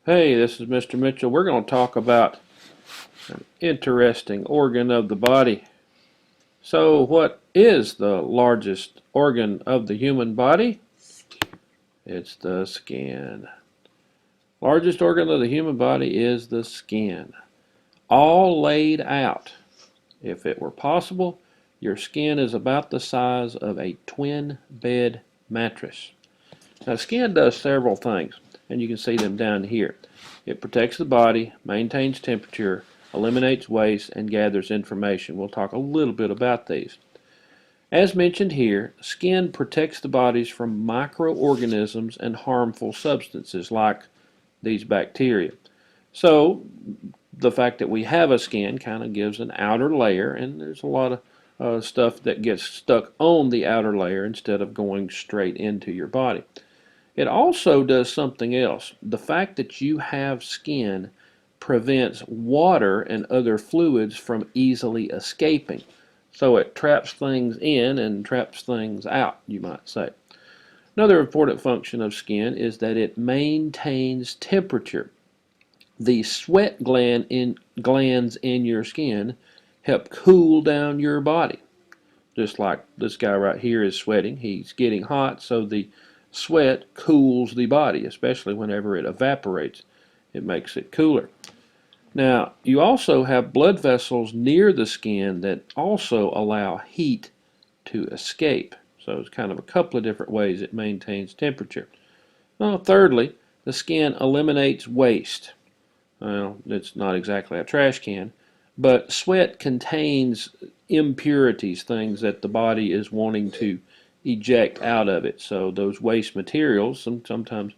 Hey, this is Mr. Mitchell. We're going to talk about an interesting organ of the body. So, what is the largest organ of the human body? It's the skin. Largest organ of the human body is the skin. All laid out. If it were possible, your skin is about the size of a twin bed mattress. Now, skin does several things, and you can see them down here. It protects the body, maintains temperature, eliminates waste, and gathers information. We'll talk a little bit about these. As mentioned here, skin protects the bodies from microorganisms and harmful substances like these bacteria. So, the fact that we have a skin kind of gives an outer layer, and there's a lot of stuff that gets stuck on the outer layer instead of going straight into your body. It also does something else. The fact that you have skin prevents water and other fluids from easily escaping. So it traps things in and traps things out, you might say. Another important function of skin is that it maintains temperature. The sweat glands in your skin help cool down your body. Just like this guy right here is sweating, he's getting hot, so the sweat cools the body, especially whenever it evaporates. It makes it cooler. Now, you also have blood vessels near the skin that also allow heat to escape. So it's kind of a couple of different ways it maintains temperature. Well, thirdly, the skin eliminates waste. Well, it's not exactly a trash can, but sweat contains impurities, things that the body is wanting to eject out of it. So those waste materials sometimes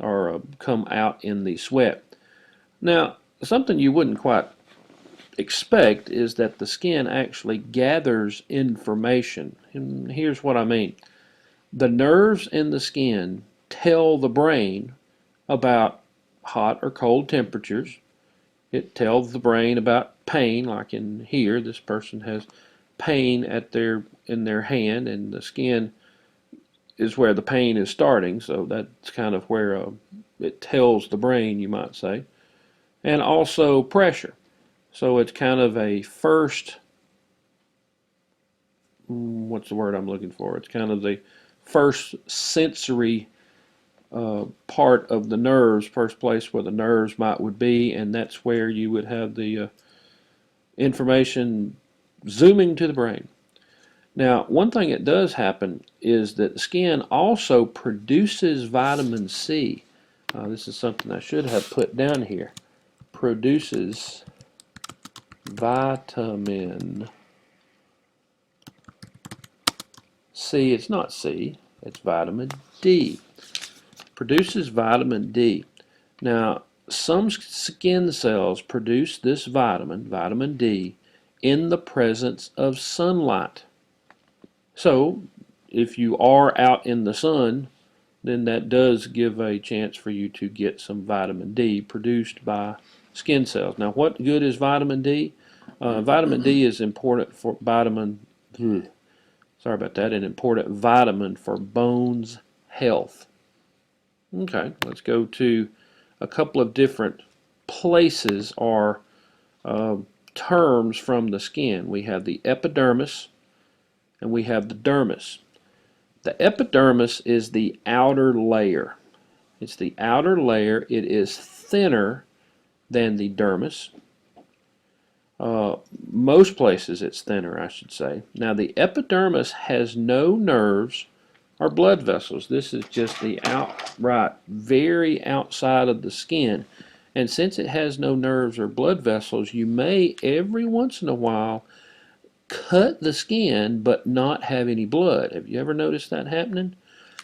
are come out in the sweat. Now, something you wouldn't quite expect is that the skin actually gathers information. And here's what I mean. The nerves in the skin tell the brain about hot or cold temperatures. It tells the brain about pain, like in here, this person has pain in their hand, and the skin is where the pain is starting, so that's kind of where it tells the brain, you might say. And also pressure. So it's kind of a first, what's the word I'm looking for? It's kind of the first sensory part of the nerves, first place where the nerves would be, and that's where you would have the information zooming to the brain. Now, one thing that does happen is that the skin also produces vitamin C. This is something I should have put down here. Produces vitamin C. It's not C, it's vitamin D. Produces vitamin D. Now, some skin cells produce this vitamin D, in the presence of sunlight. So, if you are out in the sun, then that does give a chance for you to get some vitamin D produced by skin cells. Now, what good is vitamin D? Vitamin D is important for sorry about that, an important vitamin for bones health. Okay, let's go to a couple of different places or terms from the skin. We have the epidermis and we have the dermis. The epidermis is the outer layer. It's the outer layer. It is thinner than the dermis. Most places it's thinner, I should say. Now the epidermis has no nerves or blood vessels. This is just the outright, very outside of the skin. And since it has no nerves or blood vessels, you may every once in a while cut the skin but not have any blood. Have you ever noticed that happening?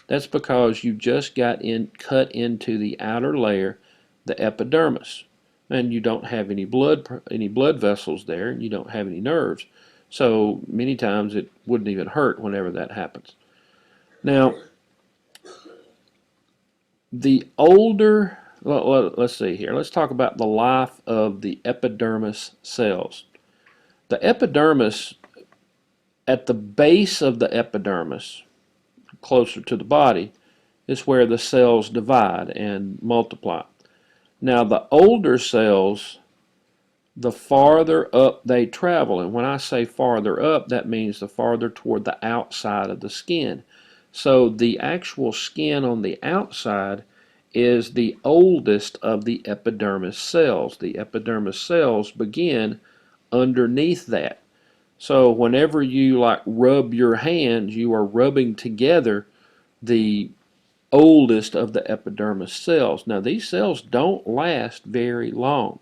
That's because you just got cut into the outer layer, the epidermis, and you don't have any blood vessels there, and you don't have any nerves. So many times it wouldn't even hurt whenever that happens. Now, the older, let's see here. Let's talk about the life of the epidermis cells. The epidermis, at the base of the epidermis, closer to the body, is where the cells divide and multiply. Now the older cells, the farther up they travel. And when I say farther up, that means the farther toward the outside of the skin. So the actual skin on the outside is the oldest of the epidermis cells. The epidermis cells begin underneath that. So whenever you like rub your hands, you are rubbing together the oldest of the epidermis cells. Now these cells don't last very long.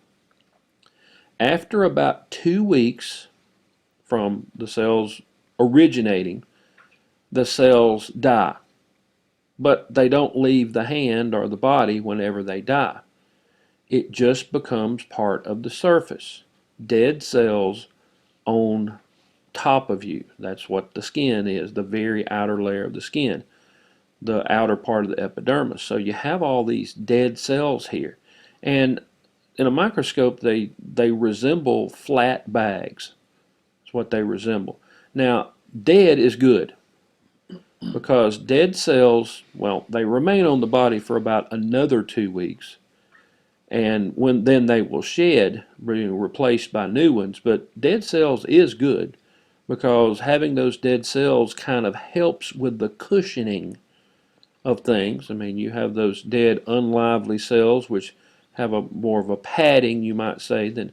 After about 2 weeks from the cells originating, the cells die. But they don't leave the hand or the body whenever they die. It just becomes part of the surface. Dead cells on top of you. That's what the skin is, the very outer layer of the skin, the outer part of the epidermis. So you have all these dead cells here. And in a microscope, they resemble flat bags. That's what they resemble. Now, dead is good because dead cells, well, they remain on the body for about another 2 weeks. And then they will shed, being replaced by new ones. But dead cells is good because having those dead cells kind of helps with the cushioning of things. I mean, you have those dead unlively cells which have a more of a padding, you might say, than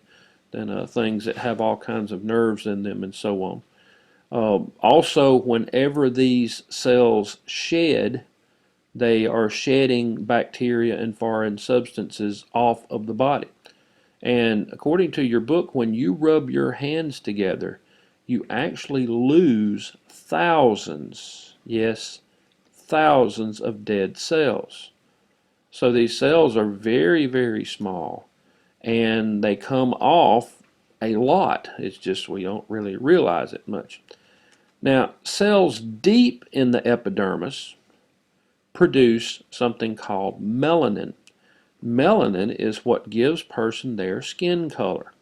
things that have all kinds of nerves in them and so on. Also, whenever these cells shed, they are shedding bacteria and foreign substances off of the body. And according to your book, when you rub your hands together, you actually lose thousands, yes, thousands of dead cells. So these cells are very, very small, and they come off a lot. It's just we don't really realize it much. Now, cells deep in the epidermis produce something called melanin. Melanin is what gives person their skin color.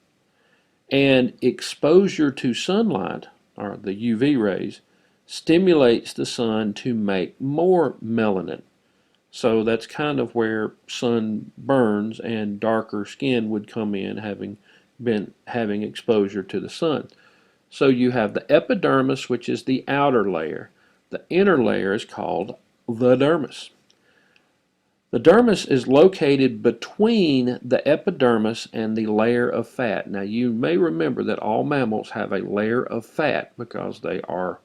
And exposure to sunlight, or the UV rays, stimulates the sun to make more melanin. So that's kind of where sun burns and darker skin would come in having exposure to the sun. So you have the epidermis, which is the outer layer. The inner layer is called the dermis. The dermis is located between the epidermis and the layer of fat. Now you may remember that all mammals have a layer of fat because they are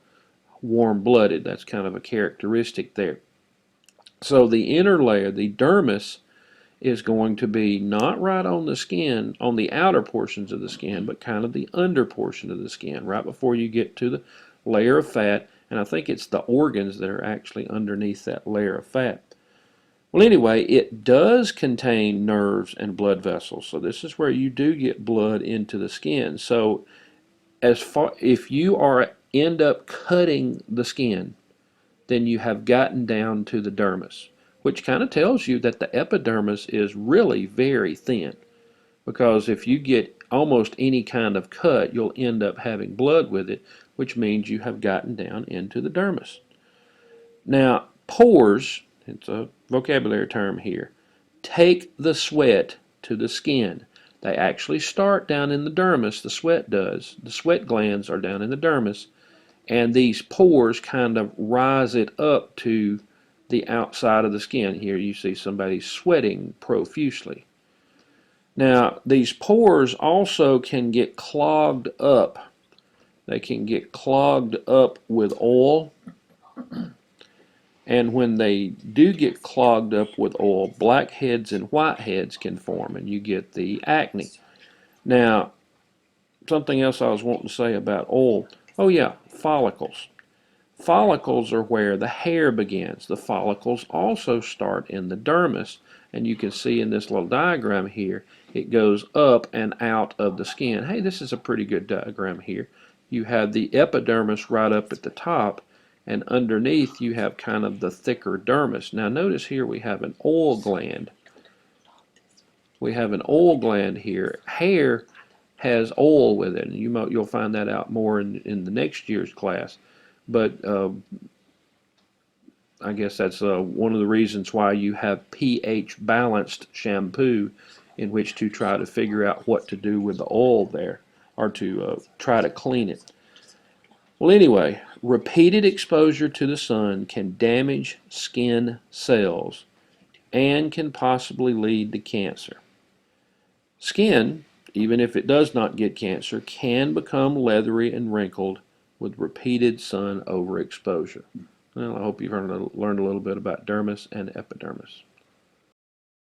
warm-blooded. That's kind of a characteristic there. So the inner layer, the dermis, is going to be not right on the skin, on the outer portions of the skin, but kind of the under portion of the skin, right before you get to the layer of fat. And I think it's the organs that are actually underneath that layer of fat. Well, anyway, it does contain nerves and blood vessels. So this is where you do get blood into the skin. So if you end up cutting the skin, then you have gotten down to the dermis, which kind of tells you that the epidermis is really very thin, because if you get almost any kind of cut, you'll end up having blood with it, which means you have gotten down into the dermis. Now, pores, it's a vocabulary term here, take the sweat to the skin. They actually start down in the dermis, the sweat does. The sweat glands are down in the dermis, and these pores kind of rise it up to the outside of the skin. Here you see somebody sweating profusely. Now, these pores also can get clogged up. They can get clogged up with oil. And when they do get clogged up with oil, blackheads and whiteheads can form, and you get the acne. Now, something else I was wanting to say about oil. Oh yeah, follicles. Follicles are where the hair begins. The follicles also start in the dermis, and you can see in this little diagram here, it goes up and out of the skin. Hey, this is a pretty good diagram here. You have the epidermis right up at the top, and underneath you have kind of the thicker dermis. Now notice here we have an oil gland. We have an oil gland here. Hair has oil with it, and you'll find that out more in the next year's class. But I guess that's one of the reasons why you have pH balanced shampoo in which to try to figure out what to do with the oil there, or to try to clean it. Well, anyway, repeated exposure to the sun can damage skin cells and can possibly lead to cancer. Skin, even if it does not get cancer, can become leathery and wrinkled with repeated sun overexposure. Well, I hope you've learned a little bit about dermis and epidermis.